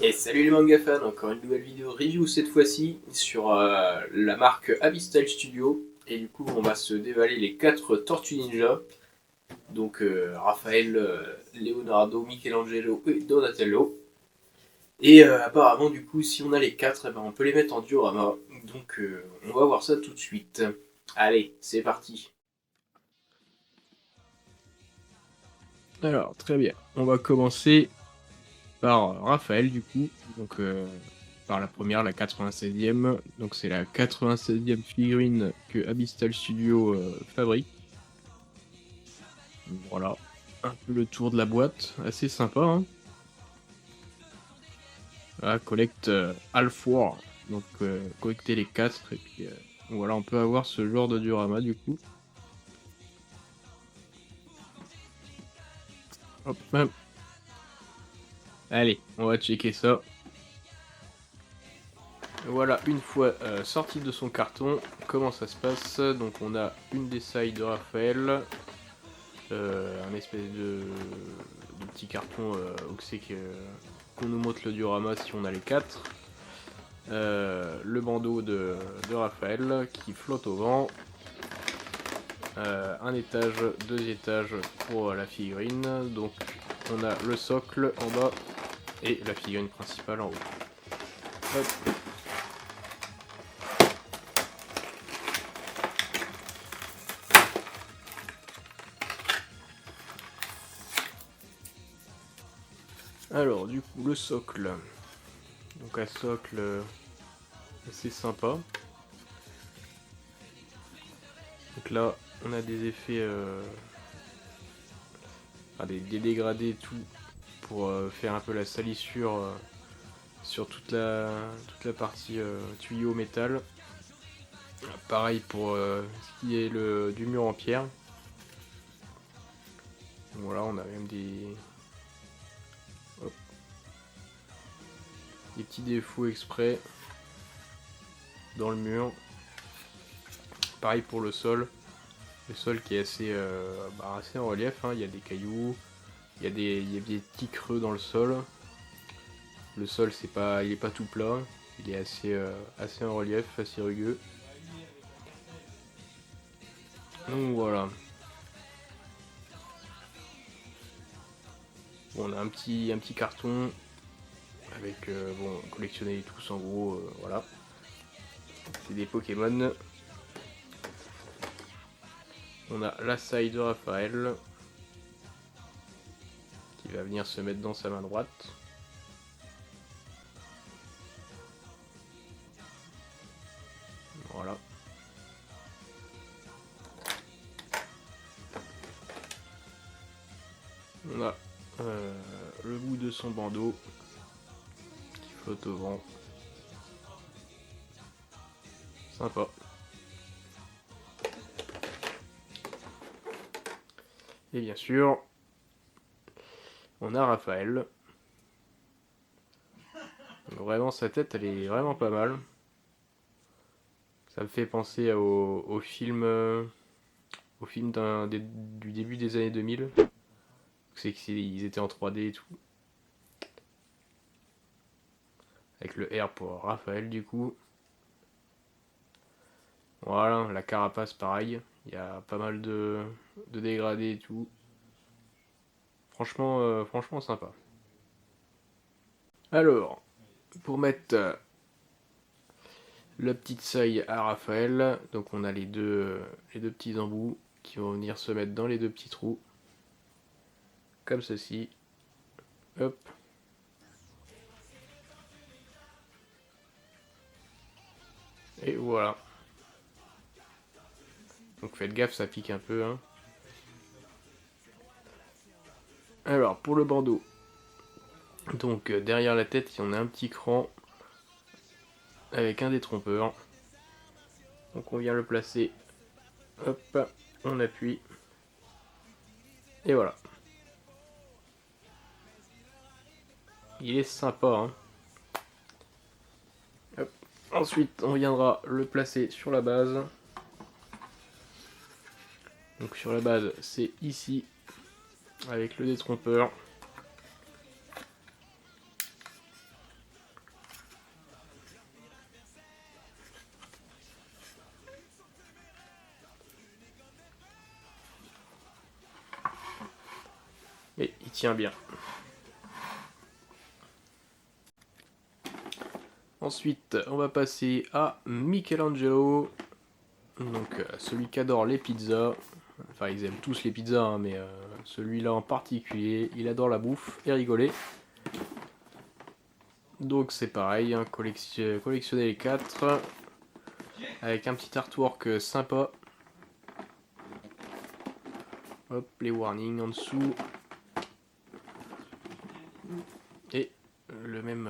Et salut les manga fans, encore une nouvelle vidéo review cette fois-ci sur la marque Abyssal Studio. Et du coup on va se dévaler les 4 Tortues Ninja. Donc Raphaël, Leonardo, Michelangelo et Donatello. Et apparemment du coup si on a les 4, on peut les mettre en diorama. Donc on va voir ça tout de suite. Allez, c'est parti. Alors très bien, on va commencer par Raphaël du coup. Donc par la première, la 96e. Donc c'est la 96e figurine que Abyssal Studio fabrique. Voilà, un peu le tour de la boîte, assez sympa. Hein. Voilà, collecte Half War, donc collecter les 4 et puis voilà, on peut avoir ce genre de diorama du coup. Hop, hop. Allez, on va checker ça. Voilà, une fois sorti de son carton, comment ça se passe? Donc on a une des sailles de Raphaël, un espèce de petit carton où c'est qu'on nous montre le diorama si on a les 4. Le bandeau de Raphaël qui flotte au vent. Un étage, 2 étages pour la figurine. Donc on a le socle en bas et la figurine principale en haut. Hop. Alors du coup le socle. Donc un socle assez sympa. Donc là on a des effets, enfin, des dégradés et tout pour faire un peu la salissure sur toute la partie tuyau métal. Pareil pour ce qui est du mur en pierre. Voilà, on a même hop, des petits défauts exprès dans le mur. Pareil pour le sol. Le sol qui est assez en relief. Hein. Il y a des cailloux, il y a des petits creux dans le sol. Le sol, il est pas tout plat. Il est assez en relief, assez rugueux. Donc voilà. Bon, on a un petit carton avec bon, collectionner tous en gros, voilà. C'est des Pokémon. On a la saille de Raphaël qui va venir se mettre dans sa main droite. Voilà. On a le bout de son bandeau qui flotte au vent. Sympa. Et bien sûr, on a Raphaël. Donc vraiment, sa tête, elle est vraiment pas mal. Ça me fait penser au film du début des années 2000. C'est qu'ils étaient en 3D et tout. Avec le R pour Raphaël du coup. Voilà, la carapace pareil. Il y a pas mal de dégradés et tout. Franchement sympa. Alors, pour mettre la petite saille à Raphaël, donc on a les deux petits embouts qui vont venir se mettre dans les deux petits trous. Comme ceci. Hop. Et voilà. Donc faites gaffe, ça pique un peu. Hein. Alors, pour le bandeau. Donc derrière la tête, on a un petit cran avec un détrompeur. Donc on vient le placer. Hop, on appuie. Et voilà. Il est sympa. Hein. Hop. Ensuite, on viendra le placer sur la base. Donc sur la base, c'est ici, avec le détrompeur. Et il tient bien. Ensuite, on va passer à Michelangelo. Donc, celui qui adore les pizzas. Enfin, ils aiment tous les pizzas, hein, mais celui-là en particulier, il adore la bouffe et rigoler. Donc, c'est pareil, hein, collectionner les 4. Avec un petit artwork sympa. Hop, les warnings en dessous. Et le même,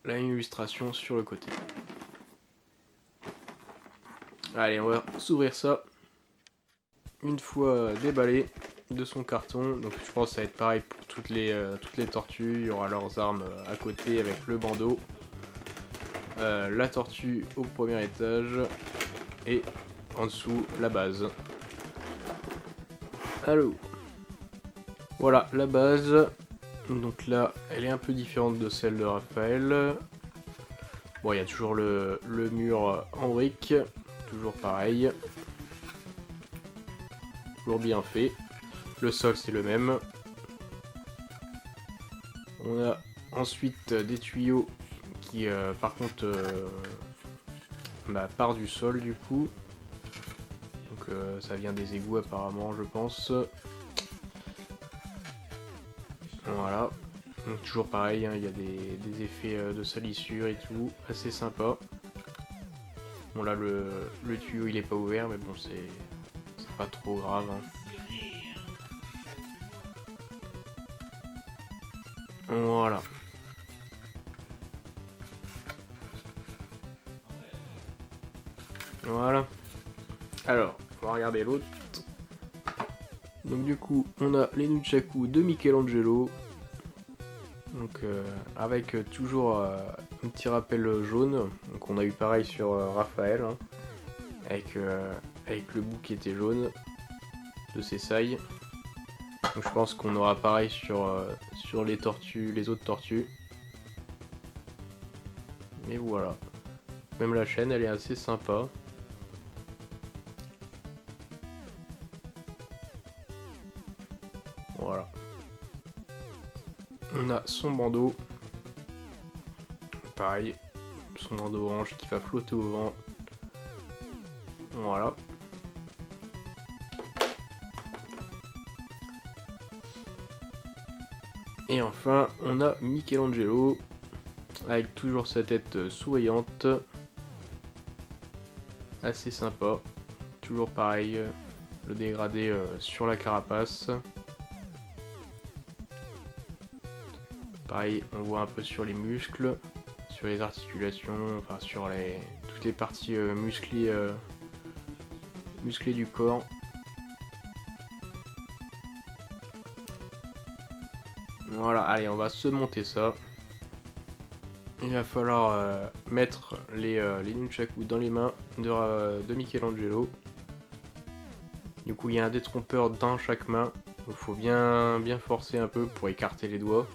la même illustration sur le côté. Allez, on va s'ouvrir ça. Une fois déballé de son carton, donc je pense que ça va être pareil pour toutes les tortues. Il y aura leurs armes à côté avec le bandeau. La tortue au premier étage. Et en dessous, la base. Allô. Voilà, la base. Donc là, elle est un peu différente de celle de Raphaël. Bon, il y a toujours le mur en briques. Toujours pareil. Toujours bien fait. Le sol, c'est le même. On a ensuite des tuyaux qui, par contre, partent du sol du coup. Donc ça vient des égouts apparemment, je pense. Voilà. Donc toujours pareil, hein, il y a des effets de salissure et tout, assez sympa. Bon là le tuyau il est pas ouvert, mais bon c'est pas trop grave. Hein. Voilà. Voilà. Alors, on va regarder l'autre. Donc du coup, on a les nunchaku de Michelangelo. Donc avec toujours un petit rappel jaune. Donc on a eu pareil sur Raphaël. Hein, avec le bout qui était jaune de ses sailles. Donc je pense qu'on aura pareil sur les tortues, les autres tortues. Mais voilà. Même la chaîne, elle est assez sympa. Voilà. On a son bandeau. Pareil. Son bandeau orange qui va flotter au vent. Voilà. Et enfin, on a Michelangelo. Avec toujours sa tête souriante. Assez sympa. Toujours pareil. Le dégradé sur la carapace. Pareil, on voit un peu sur les muscles, sur les articulations, enfin sur toutes les parties musclées du corps. Voilà, allez, on va se monter ça. Il va falloir mettre les nunchaku dans les mains de Michelangelo. Du coup, il y a un détrompeur dans chaque main. Il faut bien forcer un peu pour écarter les doigts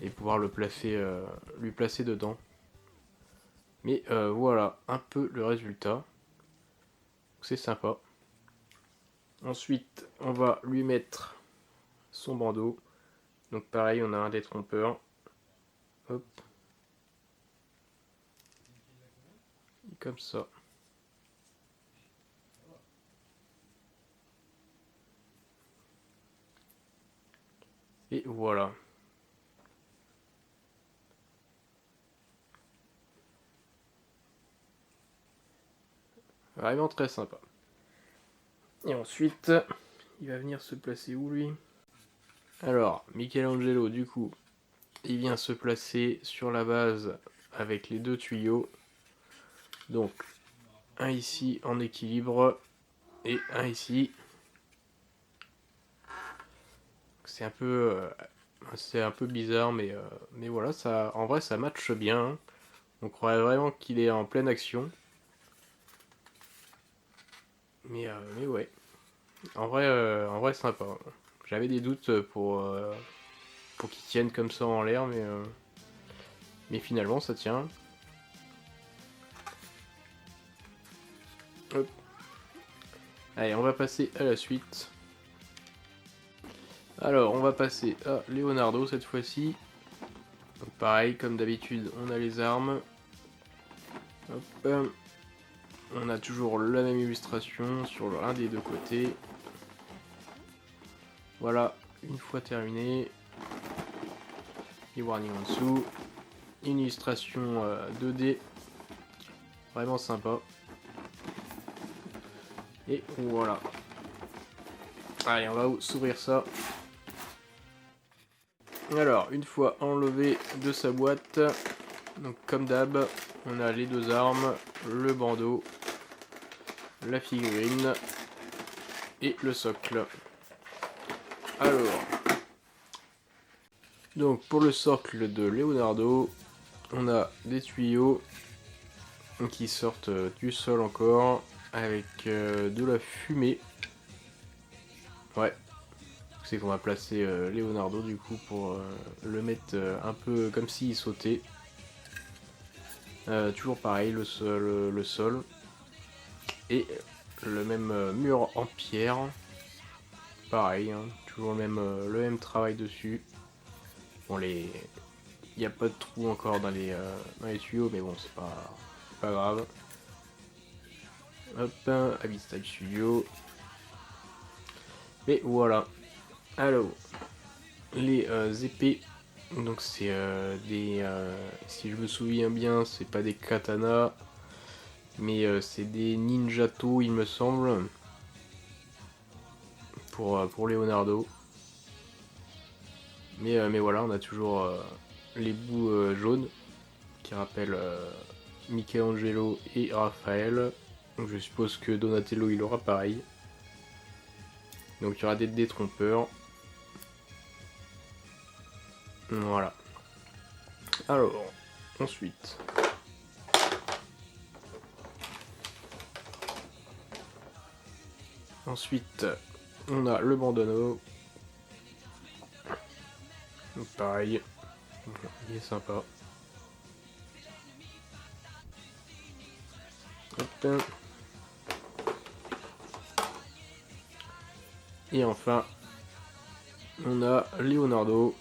et pouvoir lui placer dedans. Mais voilà un peu le résultat. C'est sympa. Ensuite, on va lui mettre son bandeau. Donc pareil, on a un détrompeur. Hop. Et comme ça. Et voilà. Vraiment très sympa. Et ensuite, il va venir se placer où lui? Alors, Michelangelo, du coup, il vient se placer sur la base avec les deux tuyaux. Donc, un ici en équilibre et un ici. C'est un peu bizarre, mais voilà, ça, en vrai, ça matche bien. On croirait vraiment qu'il est en pleine action. Mais ouais. En vrai, sympa. J'avais des doutes pour qu'il tienne comme ça en l'air, mais finalement, ça tient. Hop. Allez, on va passer à la suite. Alors, on va passer à Leonardo cette fois-ci. Donc pareil, comme d'habitude, on a les armes. Hop. On a toujours la même illustration sur l'un des deux côtés. Voilà, une fois terminé. Les warnings en dessous. Une illustration 2D. Vraiment sympa. Et voilà. Allez, on va s'ouvrir ça. Alors, une fois enlevé de sa boîte, donc comme d'hab, on a les deux armes, le bandeau, la figurine et le socle. Alors, donc pour le socle de Leonardo, on a des tuyaux qui sortent du sol encore avec de la fumée. Ouais, c'est qu'on va placer Leonardo du coup pour le mettre un peu comme s'il sautait. Toujours pareil, le sol et le même mur en pierre. Pareil, hein, toujours le même travail dessus. Bon, il n'y a pas de trou encore dans les tuyaux, mais bon, c'est pas grave. Hop, Abyssal Studio. Et voilà. Alors, les épées. Donc c'est si je me souviens bien, c'est pas des katanas, mais c'est des ninjato, il me semble, pour Leonardo. Mais voilà, on a toujours les bouts jaunes qui rappellent Michelangelo et Raphaël. Donc je suppose que Donatello il aura pareil. Donc il y aura des détrompeurs. Voilà. Alors, ensuite. Ensuite, on a le bandeau. Donc pareil. Il est sympa. Hop. Et enfin, on a Leonardo.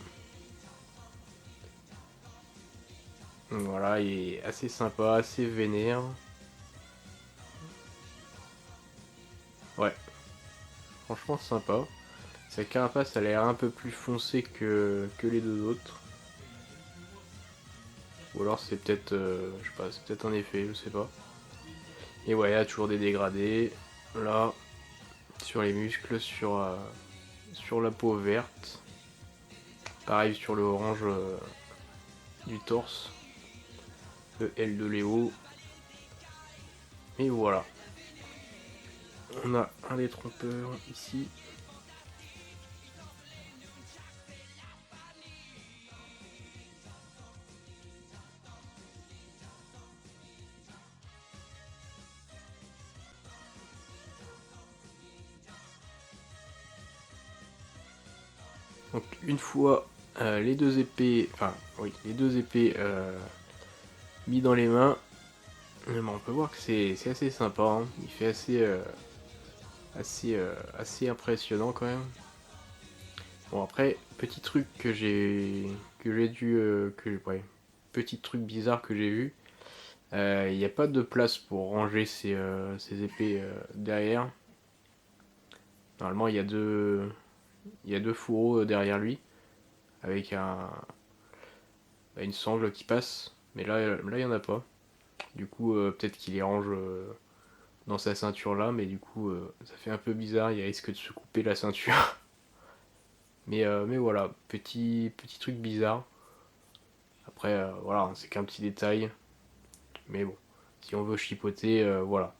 Voilà, il est assez sympa, assez vénère. Ouais, franchement sympa. Sa carapace a l'air un peu plus foncée que les deux autres. Ou alors c'est peut-être, je sais pas, c'est peut-être un effet, je sais pas. Et ouais, il y a toujours des dégradés. Là, sur les muscles, sur la peau verte. Pareil sur le orange du torse. Le L de Léo. Et voilà. On a un détrompeur ici. Donc une fois les deux épées, mis dans les mains, on peut voir que c'est assez sympa. Hein. Il fait assez impressionnant quand même. Bon après, petit truc que j'ai dû petit truc bizarre que j'ai vu. Il n'y a pas de place pour ranger ces épées derrière. Normalement, il y a deux fourreaux derrière lui avec une sangle qui passe. Mais là, il n'y en a pas. Du coup, peut-être qu'il les range dans sa ceinture là, mais du coup, ça fait un peu bizarre. Il risque de se couper la ceinture. Mais voilà, petit truc bizarre. Après, voilà, c'est qu'un petit détail. Mais bon, si on veut chipoter, voilà.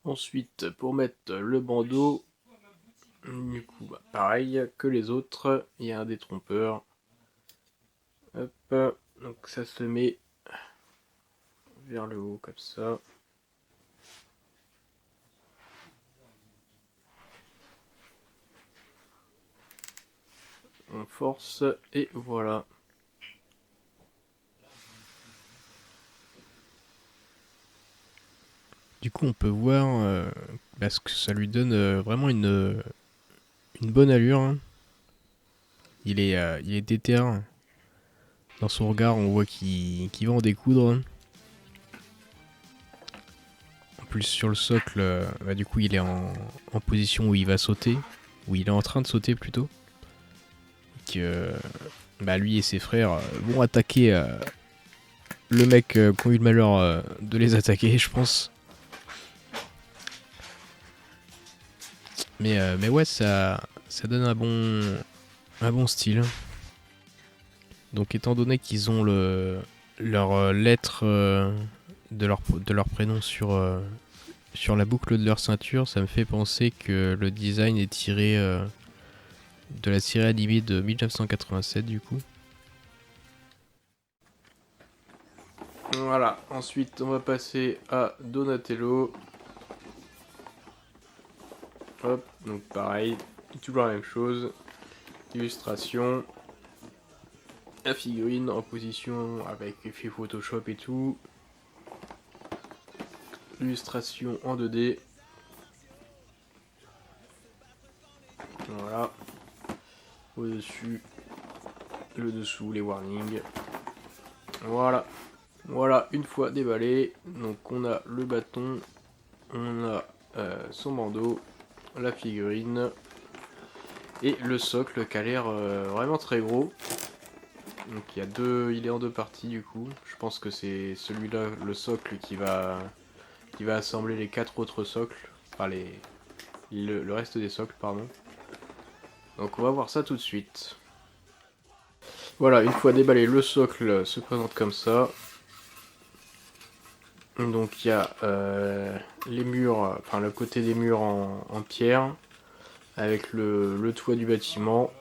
Ensuite, pour mettre le bandeau, du coup, bah, pareil que les autres, il y a un détrompeur. Hop, donc ça se met vers le haut comme ça. On force et voilà. Du coup, on peut voir parce que ça lui donne vraiment une bonne allure. Hein. Il est déter. Dans son regard, on voit qu'il va en découdre. En plus, sur le socle, du coup, il est en position où il va sauter. Où il est en train de sauter plutôt. Et que lui et ses frères vont attaquer le mec qui a eu le malheur de les attaquer, je pense. Mais ouais, ça donne un bon style. Donc étant donné qu'ils ont leur lettre de leur prénom sur la boucle de leur ceinture, ça me fait penser que le design est tiré de la série animée de 1987 du coup. Voilà, ensuite on va passer à Donatello. Hop, donc pareil, toujours la même chose. Illustration. La figurine en position avec effet Photoshop et tout. Illustration en 2D. Voilà. Au-dessus, le dessous, les warnings. Voilà. Voilà, une fois déballé. Donc on a le bâton, on a son bandeau, la figurine et le socle qui a l'air vraiment très gros. Donc il est en deux parties du coup. Je pense que c'est celui-là, le socle, qui va assembler les 4 autres socles. Enfin le reste des socles, pardon. Donc on va voir ça tout de suite. Voilà, une fois déballé, le socle se présente comme ça. Donc il y a les murs, enfin le côté des murs en pierre, avec le toit du bâtiment.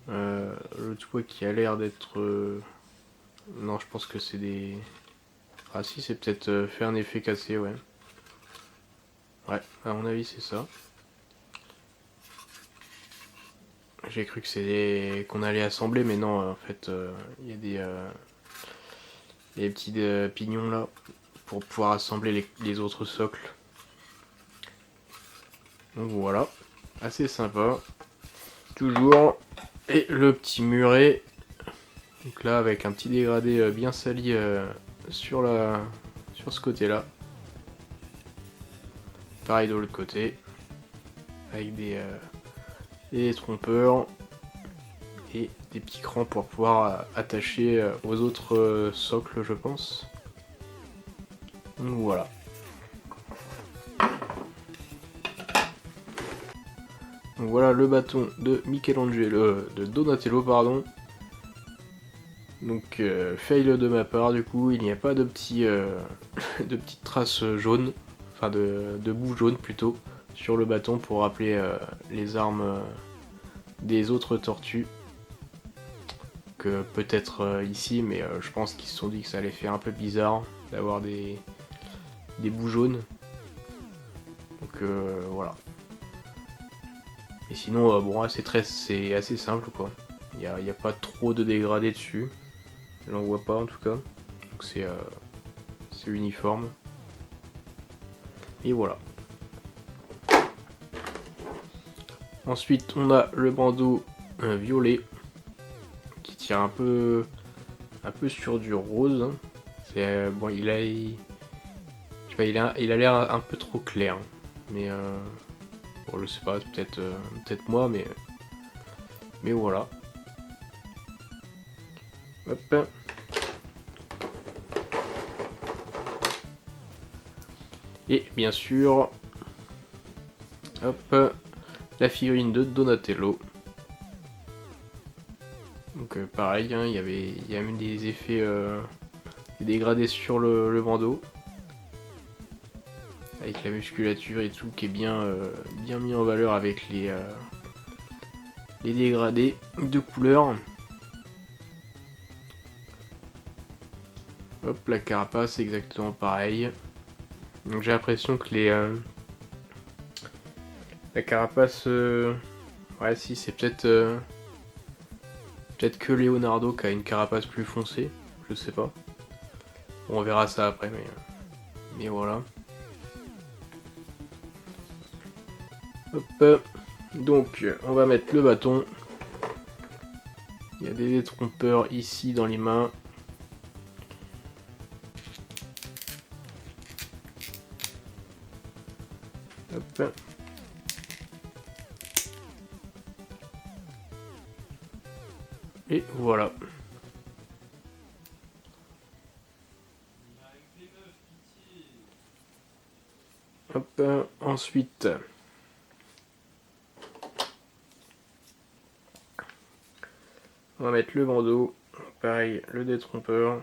Le toit qui a l'air d'être... Non, je pense que c'est des... Ah si, c'est peut-être fait un effet cassé, ouais. Ouais, à mon avis c'est ça. J'ai cru que c'est qu'on allait assembler, mais non, en fait, il y a des petits pignons là, pour pouvoir assembler les autres socles. Donc voilà, assez sympa. Toujours. Et le petit muret. Donc là, avec un petit dégradé bien sali sur ce côté-là. Pareil de l'autre côté. Avec des trompeurs. Et des petits crans pour pouvoir attacher aux autres socles, je pense. Donc voilà. Donc voilà le bâton de Michelangelo, de Donatello, pardon. Donc fail de ma part, du coup, il n'y a pas de de petites traces jaunes, enfin de boue jaune plutôt, sur le bâton pour rappeler les armes des autres tortues. Que peut-être ici, mais je pense qu'ils se sont dit que ça allait faire un peu bizarre d'avoir des bouts jaunes. Donc voilà. Et sinon, bon, c'est assez simple quoi. Il n'y a pas trop de dégradés dessus. J'en vois pas en tout cas. Donc c'est uniforme. Et voilà. Ensuite, on a le bandeau violet qui tire un peu sur du rose. C'est bon, il a l'air un peu trop clair, mais bon, je sais pas, peut-être moi, mais voilà. Hop. Et bien sûr, hop, la figurine de Donatello. Donc pareil, hein, il y a même des effets des dégradés sur le bandeau. Avec la musculature et tout qui est bien mis en valeur avec les dégradés de couleur. Hop, la carapace exactement pareil. Donc j'ai l'impression que la carapace, ouais si c'est peut-être que Leonardo qui a une carapace plus foncée, je sais pas. Bon, on verra ça après, mais voilà. Hop. Donc on va mettre le bâton. Il y a des détrompeurs ici dans les mains. Hop. Et voilà. Hop. Ensuite, on va mettre le bandeau. Pareil, le détrompeur.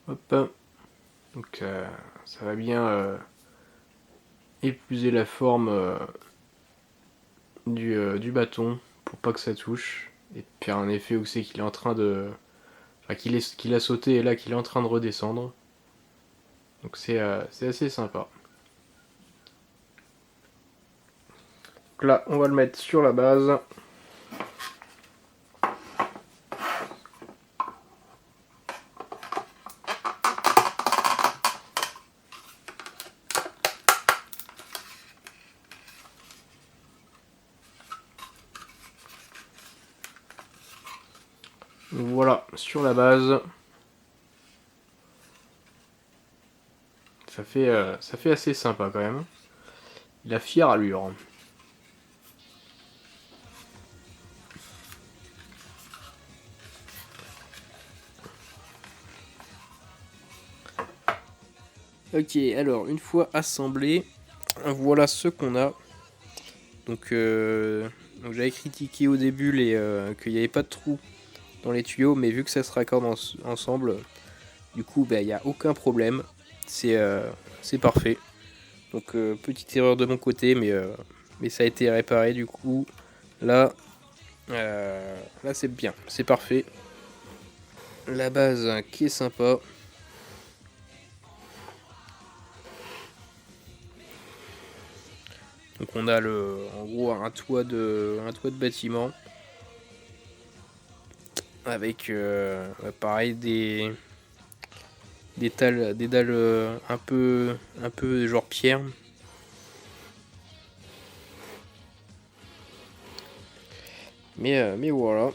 Hop. Donc ça va bien épouser la forme du bâton pour pas que ça touche et faire un effet où c'est qu'il est en train de, enfin, qu'il a sauté et là qu'il est en train de redescendre. Donc c'est assez sympa. Donc là on va le mettre sur la base. Voilà, sur la base. Ça fait assez sympa quand même. Il a fière allure. Ok, alors une fois assemblé, voilà ce qu'on a. Donc j'avais critiqué au début qu'il n'y avait pas de trou dans les tuyaux, mais vu que ça se raccorde ensemble, du coup il n'y a aucun problème. C'est parfait. Donc petite erreur de mon côté, mais ça a été réparé du coup. Là, là c'est bien, c'est parfait. La base qui est sympa. Donc on a en gros un toit de bâtiment avec pareil des dalles un peu genre pierre. Mais voilà.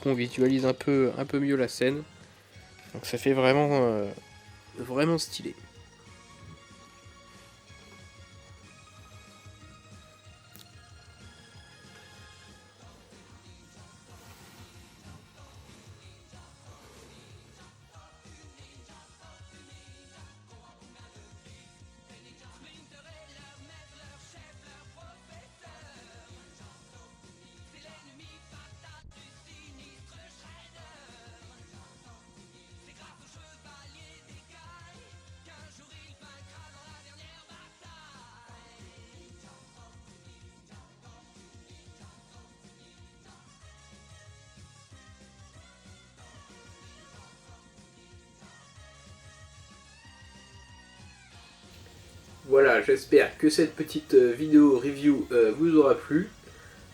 On visualise un peu mieux la scène. Donc ça fait vraiment stylé. Voilà, j'espère que cette petite vidéo review vous aura plu.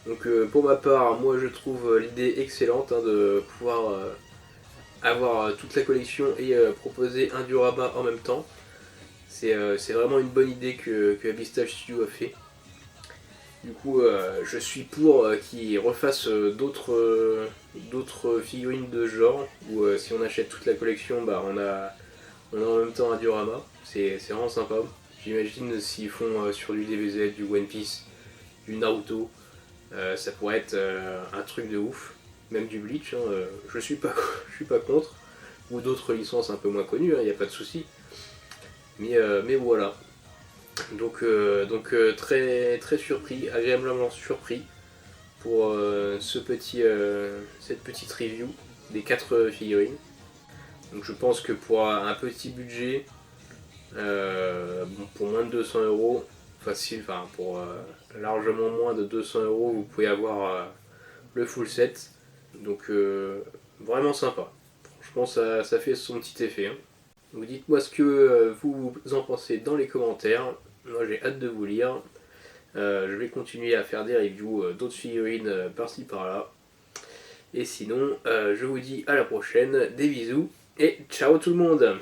Donc pour ma part, moi je trouve l'idée excellente de pouvoir avoir toute la collection et proposer un diorama en même temps. C'est vraiment une bonne idée que Abyssal Studio a fait. Du coup, je suis pour qu'ils refassent d'autres figurines de ce genre, où si on achète toute la collection, bah, on a en même temps un diorama. C'est vraiment sympa. J'imagine s'ils font sur du DBZ, du One Piece, du Naruto, ça pourrait être un truc de ouf. Même du Bleach, je suis pas, je suis pas contre. Ou d'autres licences un peu moins connues, il n'y a pas de souci. Mais voilà. Donc, très, très surpris, agréablement surpris pour cette petite review des 4 figurines. Donc je pense que pour un petit budget, bon, pour moins de 200 euros, facile, enfin pour largement moins de 200 euros, vous pouvez avoir le full set. Donc vraiment sympa. Franchement, ça fait son petit effet. Hein. Donc dites-moi ce que vous en pensez dans les commentaires. Moi j'ai hâte de vous lire. Je vais continuer à faire des reviews d'autres figurines par-ci par-là. Et sinon, je vous dis à la prochaine, des bisous et ciao tout le monde!